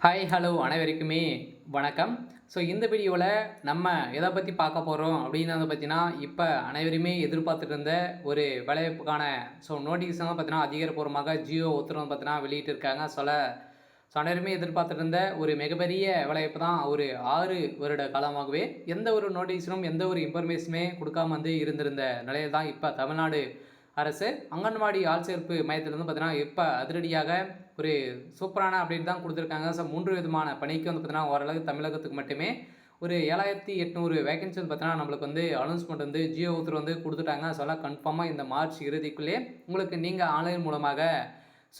Hi hello அனைவருக்குமே வணக்கம். So இந்த வீடியோவில் நம்ம எதை பற்றி பார்க்க போகிறோம் அப்படின்னு வந்து பார்த்தீங்கன்னா, இப்போ அனைவருமே எதிர்பார்த்துட்டு இருந்த ஒரு வேலைவாய்ப்புக்கான நோட்டீஸ் வந்து பார்த்தீங்கன்னா அதிகாரப்பூர்வமாக ஜியோ உத்தரவு பார்த்தீங்கன்னா வெளியிட்டிருக்காங்க. அனைவருமே எதிர்பார்த்துட்டு இருந்த ஒரு மிகப்பெரிய வேலைவாய்ப்பு தான். ஒரு 6 வருட காலமாகவே எந்த ஒரு நோட்டீஸும் எந்த ஒரு இன்ஃபர்மேஷனுமே கொடுக்காம வந்து இருந்திருந்த நிலையில் தான் இப்போ தமிழ்நாடு அரசு அங்கன்வாடி ஆள்சேர்ப்பு மையத்திலிருந்து பார்த்தீங்கன்னா இப்போ அதிரடியாக ஒரு சூப்பரான அப்டேட் தான் கொடுத்துருக்காங்க. 3 விதமான பணிக்கு வந்து பார்த்தீங்கன்னா ஓரளவுக்கு தமிழகத்துக்கு மட்டுமே ஒரு 7,800 வேகன்சி வந்து பார்த்தீங்கன்னா நம்மளுக்கு வந்து அனௌன்ஸ்மெண்ட் வந்து ஜியோ உத்தரவு வந்து கொடுத்துட்டாங்க. கன்ஃபார்மாக இந்த மார்ச் இறுதிக்குள்ளே உங்களுக்கு நீங்கள் ஆன்லைன் மூலமாக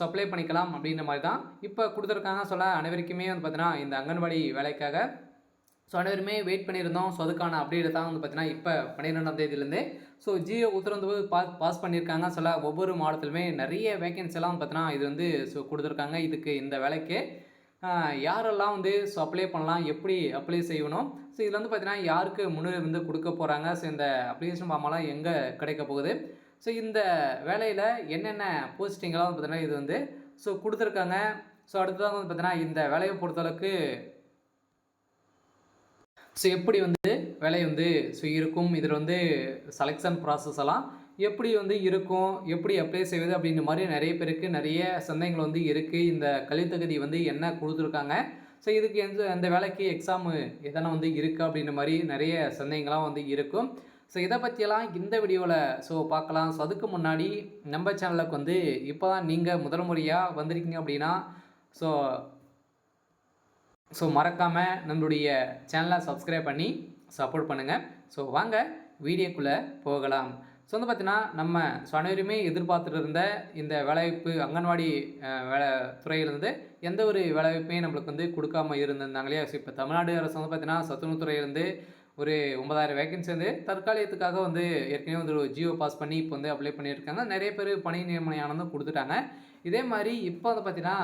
அப்ளை பண்ணிக்கலாம் அப்படின்ற மாதிரி தான் இப்போ கொடுத்துருக்காங்க. அனைவருக்குமே வந்து பார்த்தீங்கன்னா இந்த அங்கன்வாடி வேலைக்காக அனைவருமே வெயிட் பண்ணியிருந்தோம். அதுக்கான அப்டேட் தான் வந்து பார்த்தீங்கன்னா இப்போ 12ஆம் தேதியிலேருந்தே ஜியோ உத்தரவு வந்து பாஸ் பண்ணியிருக்காங்க. ஒவ்வொரு மாவட்டத்திலுமே நிறைய வேகன்சிலாம் பார்த்தீங்கன்னா இது வந்து கொடுத்துருக்காங்க. இதுக்கு இந்த வேலைக்கு யாரெல்லாம் வந்து அப்ளை பண்ணலாம், எப்படி அப்ளை செய்யணும், இதில் வந்து பார்த்தீங்கன்னா யாருக்கு முன்னுரிமை வந்து கொடுக்க போகிறாங்க, இந்த அப்ளிகேஷன் ஃபார்மெல்லாம் எங்கே கிடைக்க போகுது, இந்த வேலையில் என்னென்ன போஸ்டிங்கெல்லாம் வந்து பார்த்தீங்கன்னா இது வந்து கொடுத்துருக்காங்க. அடுத்ததாக வந்து பார்த்தீங்கன்னா இந்த வேலையை பொறுத்தளவுக்கு எப்படி வந்து வேலை வந்து இருக்கும், இதில் வந்து செலெக்ஷன் ப்ராசஸ் எல்லாம் எப்படி வந்து இருக்கும், எப்படி அப்ளை செய்வது அப்படின்ற மாதிரி நிறைய பேருக்கு நிறைய சந்தேகங்கள் வந்து இருக்குது. இந்த கல்வித்தகுதி வந்து என்ன கொடுத்துருக்காங்க, இதுக்கு அந்த வேலைக்கு எக்ஸாமு எதனா வந்து இருக்குது அப்படின்ற மாதிரி நிறைய சந்தேகங்கள்லாம் வந்து இருக்கும். இதை பற்றியெல்லாம் இந்த வீடியோவில் பார்க்கலாம். அதுக்கு முன்னாடி நம்ம சேனலுக்கு வந்து இப்போ தான் நீங்கள் முதல் முறையாக வந்திருக்கீங்க அப்படின்னா மறக்காமல் நம்மளுடைய சேனலை சப்ஸ்கிரைப் பண்ணி சப்போர்ட் பண்ணுங்கள். வாங்க வீடியோக்குள்ளே போகலாம். வந்து பார்த்தீங்கன்னா நம்ம அனைவருமே எதிர்பார்த்துட்டு இருந்த இந்த வேலைவாய்ப்பு அங்கன்வாடி துறையிலேருந்து எந்த ஒரு வேலைவாய்ப்பையும் நம்மளுக்கு வந்து கொடுக்காம இருந்திருந்தாங்க இல்லையா. இப்போ தமிழ்நாடு அரசு வந்து பார்த்தீங்கன்னா சத்துணவுத்துறையிலேருந்து ஒரு 9,000 வேகன்சி வந்து தற்காலிகத்துக்காக வந்து ஏற்கனவே வந்து ஒரு ஜியோ பாஸ் பண்ணி இப்போ வந்து அப்ளை பண்ணியிருக்காங்க. நிறைய பேர் பணி நியமனம் கொடுத்துட்டாங்க. இதே மாதிரி இப்போ வந்து பார்த்தீங்கன்னா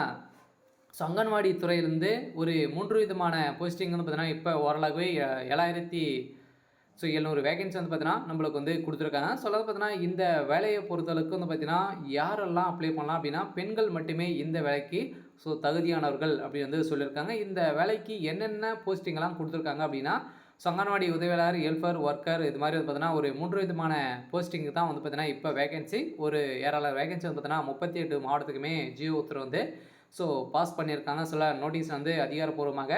அங்கன்வாடி துறையிலேருந்து ஒரு 3 விதமான போஸ்டிங் வந்து பார்த்தீங்கன்னா இப்போ ஓரளவுவே 7,700 வேகன்சி வந்து பார்த்தீங்கன்னா நம்மளுக்கு வந்து கொடுத்துருக்காங்க. வந்து பார்த்தீங்கன்னா இந்த வேலையை பொறுத்தளவுக்கு வந்து பார்த்தீங்கன்னா யாரெல்லாம் அப்ளை பண்ணலாம் அப்படின்னா பெண்கள் மட்டுமே இந்த வேலைக்கு தகுதியானவர்கள் அப்படி வந்து சொல்லியிருக்காங்க. இந்த வேலைக்கு என்னென்ன போஸ்டிங்கெல்லாம் கொடுத்துருக்காங்க அப்படின்னா அங்கன்வாடி உதவியாளர், ஹெல்பர், ஒர்க்கர், இது மாதிரி வந்து பார்த்தீங்கன்னா ஒரு 3 விதமான போஸ்டிங் தான் வந்து பார்த்தீங்கன்னா இப்போ வேகன்சி ஒரு ஏராள வேகன்சி வந்து பார்த்தீங்கன்னா 38 மாவட்டத்துக்குமே ஜியோ உத்தரவு வந்து பாஸ் பண்ணியிருக்காங்க. நோட்டீஸ் வந்து அதிகாரப்பூர்வமாக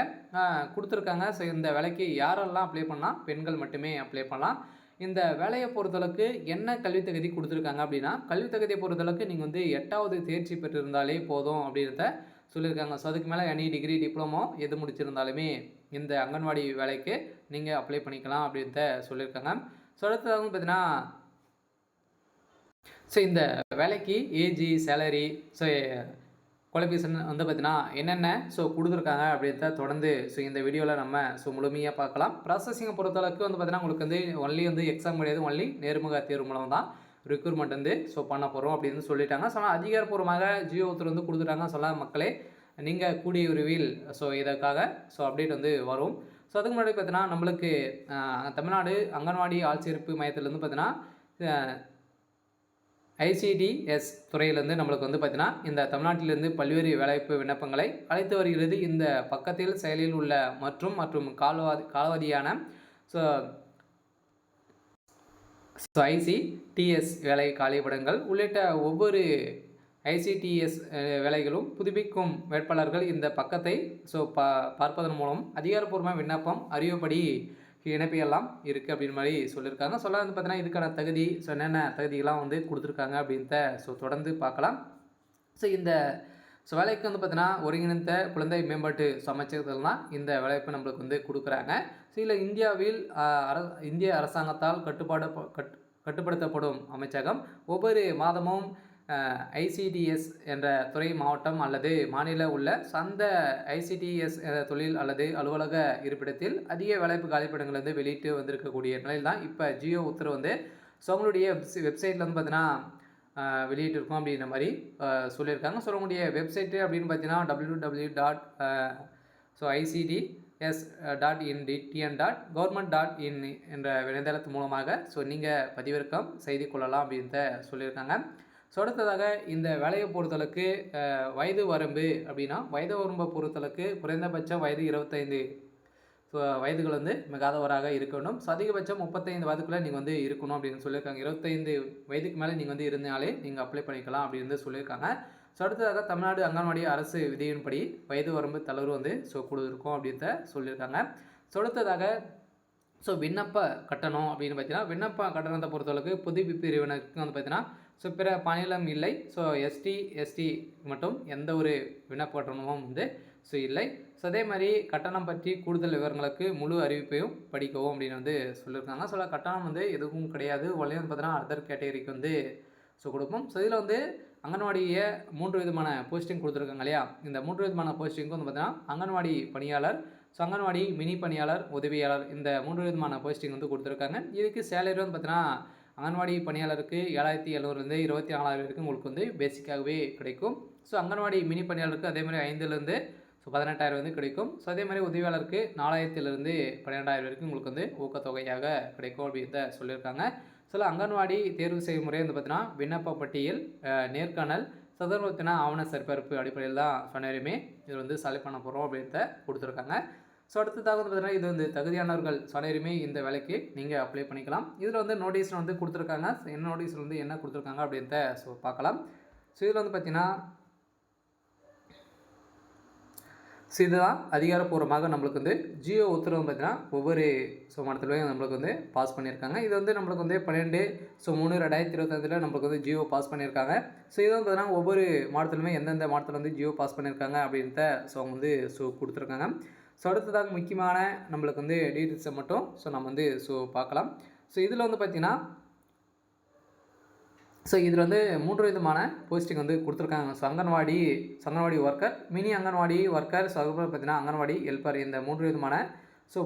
கொடுத்துருக்காங்க. இந்த வேலைக்கு யாரெல்லாம் அப்ளை பண்ணால் பெண்கள் மட்டுமே அப்ளை பண்ணலாம். இந்த வேலையை பொறுத்தளவுக்கு என்ன கல்வித்தகுதி கொடுத்துருக்காங்க அப்படின்னா கல்வித்தகுதியை பொறுத்தளவுக்கு நீங்கள் வந்து 8வது தேர்ச்சி பெற்றிருந்தாலே போதும் அப்படின்றத சொல்லியிருக்காங்க. அதுக்கு மேலே எனி டிகிரி, டிப்ளமோ எது முடிச்சிருந்தாலுமே இந்த அங்கன்வாடி வேலைக்கு நீங்கள் அப்ளை பண்ணிக்கலாம் அப்படின்றத சொல்லியிருக்காங்க. அடுத்ததாக வந்து பார்த்தீங்கன்னா இந்த வேலைக்கு ஏஜி, சேலரி, குவாலிஃபிகேஷன் வந்து பார்த்தீங்கன்னா என்னென்ன கொடுத்துருக்காங்க அப்படின்றத தொடர்ந்து இந்த வீடியோவில் நம்ம முழுமையாக பார்க்கலாம். ப்ராசஸிங்கை பொறுத்தளவுக்கு வந்து பார்த்தீங்கன்னா உங்களுக்கு வந்து ஒன்லி வந்து எக்ஸாம் கிடையாது, ஒன்லி நேர்முக தேர்வு மூலம் தான் ரெக்ரூட்மெண்ட் வந்து பண்ண போகிறோம் அப்படின்னு சொல்லிட்டாங்க. அதிகாரப்பூர்வமாக ஜியோ உத்தரவு வந்து கொடுத்துட்டாங்க. மக்களே நீங்கள் கூடிய விரைவில் இதற்காக அப்டேட் வந்து வரும். அதுக்கு முன்னாடி பார்த்தீங்கன்னா நம்மளுக்கு தமிழ்நாடு அங்கன்வாடி ஆள்சேர்ப்பு மையத்திலேருந்து பார்த்தீங்கன்னா ஐசிடிஎஸ் துறையிலேருந்து நம்மளுக்கு வந்து பார்த்தீங்கன்னா இந்த தமிழ்நாட்டிலிருந்து பல்வேறு வேலைவாய்ப்பு விண்ணப்பங்களை அழைத்து வருகிறது. இந்த பக்கத்தில் செயலில் உள்ள மற்றும் காலாவதியான ஐசிடிஎஸ் வேலை காலியிடங்கள் உள்ளிட்ட ஒவ்வொரு ஐசிடிஎஸ் வேலைகளும் புதுப்பிக்கும் வேட்பாளர்கள் இந்த பக்கத்தை பார்ப்பதன் மூலம் அதிகாரப்பூர்வ விண்ணப்பம் அறிவுப்படி இணைப்பெல்லாம் இருக்குது அப்படின்னு மாதிரி சொல்லியிருக்காங்க. வந்து பார்த்தீங்கன்னா இதுக்கான தகுதி என்னென்ன தகுதிகள்லாம் வந்து கொடுத்துருக்காங்க அப்படின்ட்டு தொடர்ந்து பார்க்கலாம். இந்த வேலைக்கு வந்து பார்த்தீங்கன்னா ஒருங்கிணைந்த குழந்தை மேம்பாட்டு அமைச்சகத்தில் தான் இந்த வேலைவாய்ப்பு நம்மளுக்கு வந்து கொடுக்குறாங்க. இதில் இந்திய அரசாங்கத்தால் கட்டுப்படுத்தப்படும் அமைச்சகம் ஒவ்வொரு மாதமும் ஐசிடிஎஸ் என்ற துறை மாவட்டம் அல்லது மாநில உள்ள அந்த ஐசிடிஎஸ் தொழில் அல்லது அலுவலக இருப்பிடத்தில் அதிக வேலைவாய்ப்பு காலிப்படங்கள் வந்து வெளியிட்டு வந்திருக்கக்கூடிய நிலையில் தான் இப்போ ஜியோ உத்தரவு வந்து அவங்களுடைய வெப்சைட்டில் வந்து பார்த்தீங்கன்னா வெளியிட்டிருக்கோம் அப்படின்ற மாதிரி சொல்லியிருக்காங்க. அவங்களுடைய வெப்சைட்டு அப்படின்னு பார்த்தீங்கன்னா www.icds.in.government.in என்ற இணையதளத்து மூலமாக நீங்கள் பதிவிறக்கம் செய்து கொள்ளலாம் அப்படின்ட்டு சொல்லியிருக்காங்க. ஸோ அடுத்ததாக இந்த வேலையை பொறுத்தளவுக்கு வயது வரம்பு அப்படின்னா வயது வரம்பை பொறுத்தளவுக்கு குறைந்தபட்சம் வயது 25 வயதுகள் வந்து மிகாதவராக இருக்கணும். ஸோ அதிகபட்சம் 35 வயதுக்குள்ளே நீங்கள் வந்து இருக்கணும் அப்படின்னு சொல்லியிருக்காங்க. 25 வயதுக்கு மேலே நீங்கள் வந்து இருந்தாலே நீங்கள் அப்ளை பண்ணிக்கலாம் அப்படின்னு சொல்லியிருக்காங்க. ஸோ அடுத்ததாக தமிழ்நாடு அங்கன்வாடி அரசு விதியின்படி வயது வரம்பு தளர்வு வந்து கொடுத்துருக்கோம் அப்படின்றத சொல்லியிருக்காங்க. ஸோ அடுத்ததாக விண்ணப்ப கட்டணம் அப்படின்னு பார்த்தீங்கன்னா விண்ணப்ப கட்டணத்தை பொறுத்தளவுக்கு பொது பிரிவினருக்கு வந்து பார்த்தீங்கன்னா பிற மாநிலம் இல்லை. எஸ்டி மட்டும் எந்த ஒரு விண்ணப்ப கட்டணமும் வந்து இல்லை. அதே மாதிரி கட்டணம் பற்றி கூடுதல் விவரங்களுக்கு முழு அறிவிப்பையும் படிக்கவும் அப்படின்னு வந்து சொல்லியிருக்காங்க. கட்டணம் வந்து எதுவும் கிடையாது. ஒன்லி வந்து பார்த்தீங்கன்னா அதர் கேட்டகரிக்கு வந்து கொடுப்போம். இதில் வந்து அங்கன்வாடியை 3 விதமான போஸ்டிங் கொடுத்துருக்காங்க இல்லையா. இந்த 3 விதமான போஸ்டிங்கும் வந்து பார்த்தீங்கன்னா அங்கன்வாடி பணியாளர், அங்கன்வாடி மினி பணியாளர், உதவியாளர், இந்த 3 விதமான போஸ்டிங் வந்து கொடுத்துருக்காங்க. இதுக்கு சேலரி வந்து பார்த்தீங்கன்னா அங்கன்வாடி பணியாளருக்கு 7700லேருந்து 24,000 வரைக்கும் உங்களுக்கு வந்து பேசிக்காகவே கிடைக்கும். அங்கன்வாடி மினி பணியாளருக்கு அதே மாதிரி 5லேருந்து 18,000 வந்து கிடைக்கும். அதே மாதிரி உதவியாளருக்கு 4,000லேருந்து 12,000 வரைக்கும் உங்களுக்கு வந்து ஊக்கத்தொகையாக கிடைக்கும் அப்படின்றத சொல்லியிருக்காங்க. அங்கன்வாடி தேர்வு செய்யும் முறை வந்து பார்த்தீங்கன்னா விண்ணப்ப பட்டியல், நேர்காணல், சதர்மத்தின ஆவண சரிபார்ப்பு அடிப்படையில் தான் சொன்னேருமே இது வந்து செலக்ட் பண்ண போகிறோம் அப்படின்றத கொடுத்துருக்காங்க. அடுத்ததாக வந்து பார்த்தீங்கன்னா இது வந்து தகுதியானவர்கள் சொன்னேருமே இந்த வேலைக்கு நீங்கள் அப்ளை பண்ணிக்கலாம். இதில் வந்து நோட்டீஸில் வந்து கொடுத்துருக்காங்க. என்ன நோட்டீஸில் வந்து என்ன கொடுத்துருக்காங்க அப்படின்றத பார்க்கலாம். இதில் வந்து பார்த்தீங்கன்னா இதுதான் அதிகாரப்பூர்வமாக நம்மளுக்கு வந்து ஜியோ உத்தரவு பார்த்தீங்கன்னா ஒவ்வொரு மாநிலத்திலையும் நம்மளுக்கு வந்து பாஸ் பண்ணியிருக்காங்க. இது வந்து நம்மளுக்கு வந்து 12/3/2025 நம்மளுக்கு வந்து ஜியோ பாஸ் பண்ணியிருக்காங்க. இது வந்து பார்த்தீங்கன்னா ஒவ்வொரு மாநிலத்திலுமே எந்தெந்த மாநிலத்தில் வந்து ஜியோ பாஸ் பண்ணியிருக்காங்க அப்படின்றத அவங்க வந்து கொடுத்துருக்காங்க. அடுத்ததாக முக்கியமான நம்மளுக்கு வந்து டீட்டெயில்ஸை மட்டும் நம்ம வந்து பார்க்கலாம். இதில் வந்து பார்த்திங்கன்னா இதில் வந்து 3 விதமான போஸ்டிங் வந்து கொடுத்துருக்காங்க. Anganwadi worker, mini anganwadi worker, அதுக்கப்புறம் பார்த்தீங்கன்னா அங்கன்வாடி ஹெல்ப்பர், இந்த 3 விதமான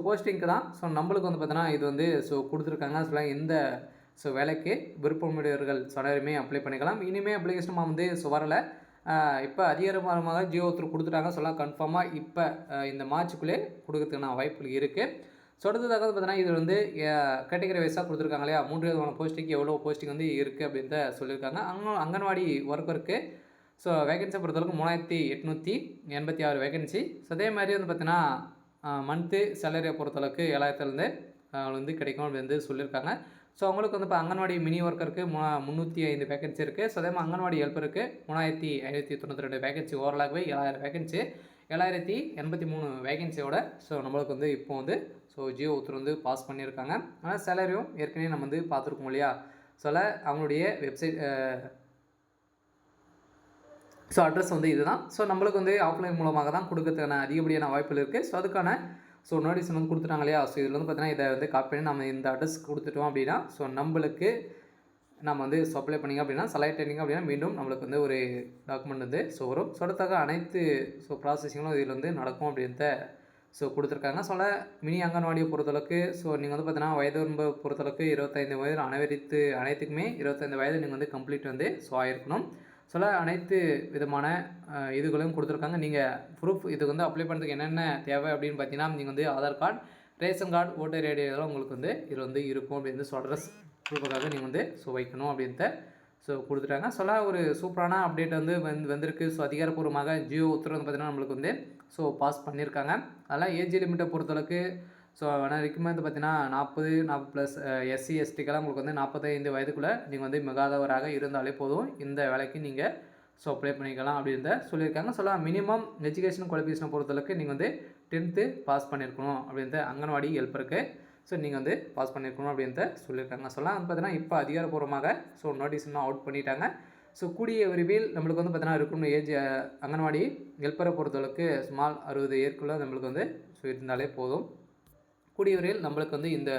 போஸ்டிங்க்கு தான் நம்மளுக்கு வந்து பார்த்தீங்கன்னா இது வந்து கொடுத்துருக்காங்க. இந்த வேலைக்கு விருப்பமுடையவர்கள் அனைவருமே அப்ளை பண்ணிக்கலாம். இனிமேல் அப்ளிகேஷன் வந்து வரலை. இப்போ அதிகாரமாக ஜியோ ஒருத்தர் கொடுத்துட்டாங்க. கன்ஃபார்மாக இப்போ இந்த மார்ச்சுக்குள்ளே கொடுக்கறதுக்கான வாய்ப்புகள் இருக்குது. அடுத்ததாக வந்து பார்த்தீங்கன்னா இது வந்து கேட்டகரி வைஸாக கொடுத்துருக்காங்க இல்லையா. 3 விதமான போஸ்டிங்க்கு எவ்வளோ போஸ்டிங் வந்து இருக்குது அப்படின்றத சொல்லியிருக்காங்க. அங்கன்வாடி ஒர்க்கருக்கு வேகன்சியை பொறுத்தளவுக்கு 3886 வேகன்சி. அதே மாதிரி வந்து பார்த்தீங்கன்னா மந்த்து சேலரியை பொறுத்தளவுக்கு 7,000லேருந்து வந்து கிடைக்கும் அப்படின்னு சொல்லியிருக்காங்க. அவங்களுக்கு வந்து இப்போ அங்கன்வாடி மினி ஒர்க்கருக்கு 305 வேகன்சி இருக்குது. அதே மாதிரி அங்கன்வாடி ஹெல்ப்பருக்கு 3592 வேகன்சி. ஓவராலாகவே 7000 வேகன்சி, 7083 வேகன்சியோட நம்மளுக்கு வந்து இப்போ வந்து ஜியோ உத்தரவு வந்து பாஸ் பண்ணியிருக்காங்க. ஆனால் சேலரியும் ஏற்கனவே நம்ம வந்து பார்த்துருக்கோம் இல்லையா. அவங்களுடைய வெப்சைட் அட்ரஸ் வந்து இதுதான். நம்மளுக்கு வந்து ஆஃப்லைன் மூலமாக தான் கொடுக்கறதுக்கான அதிகப்படியான வாய்ப்புகள் இருக்குது. அதுக்கான நோட்டீஸ் வந்து கொடுத்துட்டாங்க இல்லையா. இதில் வந்து பார்த்தீங்கன்னா இதை வந்து காப்பி பண்ணி நம்ம இந்த அட்ரஸ் கொடுத்துட்டோம் அப்படின்னா நம்மளுக்கு நம்ம வந்து அப்ளை பண்ணிங்க அப்படின்னா செலக்ட் பண்ணிங்க அப்படின்னா மீண்டும் நம்மளுக்கு வந்து ஒரு டாக்குமெண்ட் வந்து வரும். அடுத்தாக அனைத்து ப்ராசஸிங்களும் இதில் வந்து நடக்கும் அப்படின்றத கொடுத்துருக்காங்க. மினி அங்கன்வாடியை பொறுத்தளவுக்கு நீங்கள் வந்து பார்த்தீங்கன்னா வயது வரம்பை பொறுத்தளவுக்கு 25 வயது அனைத்துக்குமே 25 வயது நீங்கள் வந்து கம்ப்ளீட் வந்து ஆகிருக்கணும். அனைத்து விதமான இதுகளும் கொடுத்துருக்காங்க. நீங்கள் ப்ரூஃப் இது வந்து அப்ளை பண்ணுறதுக்கு என்னென்ன தேவை அப்படின்னு பார்த்தீங்கன்னா நீங்கள் வந்து Aadhaar card, ration card, voter ID இதெல்லாம் உங்களுக்கு வந்து இதில் வந்து இருக்கும் அப்படின்னு அட்ரஸ் ப்ரூஃபுக்காக நீங்கள் வந்து வைக்கணும் அப்படின்ட்டு கொடுத்துட்டாங்க. ஒரு சூப்பரான அப்டேட் வந்து வந்திருக்கு. அதிகாரப்பூர்வமாக ஜியோ உத்தரவு வந்து பார்த்திங்கன்னா நம்மளுக்கு வந்து பாஸ் பண்ணியிருக்காங்க. அதெல்லாம் ஏஜ் லிமிட்டை பொறுத்தளவுக்கு வரைக்கும் வந்து பார்த்திங்கன்னா 40+ எஸ்சி எஸ்டிக்கெல்லாம் உங்களுக்கு வந்து 45 வயதுக்குள்ளே நீங்கள் வந்து மிகாதவராக இருந்தாலே போதும் இந்த வேலைக்கு நீங்கள் அப்ளை பண்ணிக்கலாம் அப்படின்றத சொல்லியிருக்காங்க. மினிமம் எஜுகேஷன் குவாலிஃபிகேஷனை பொறுத்தளவுக்கு நீங்கள் வந்து 10th பாஸ் பண்ணியிருக்கணும் அப்படின்ற அங்கன்வாடி ஹெல்ப்பருக்கு நீங்கள் வந்து பாஸ் பண்ணியிருக்கணும் அப்படின்றத சொல்லியிருக்காங்க. வந்து பார்த்தீங்கன்னா இப்போ அதிகாரப்பூர்வமாக நோட்டீஸ் இன்னும் அவுட் பண்ணிட்டாங்க. கூடிய விரைவில் நம்மளுக்கு வந்து பார்த்தீங்கன்னா இருக்கணும் ஏஜ் அங்கன்வாடி ஹெல்ப்பரை பொறுத்தளவுக்கு ஸ்மால் 60 இயர்க்குள்ளே நம்மளுக்கு வந்து இருந்தாலே போதும். கூடிய விரைவில் நம்மளுக்கு வந்து இந்த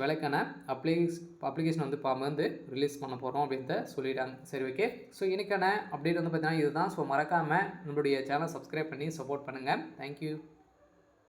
வேலைக்கான அப்ளிகேஷன் வந்து ரிலீஸ் பண்ண போகிறோம் அப்படின்றத சொல்லிட்டாங்க. சரி, ஓகே. இன்றைக்கான அப்டேட் வந்து பார்த்தீங்கன்னா இதுதான். மறக்காமல் நம்மளுடைய சேனல் சப்ஸ்கிரைப் பண்ணி சப்போர்ட் பண்ணுங்கள். தேங்க்யூ.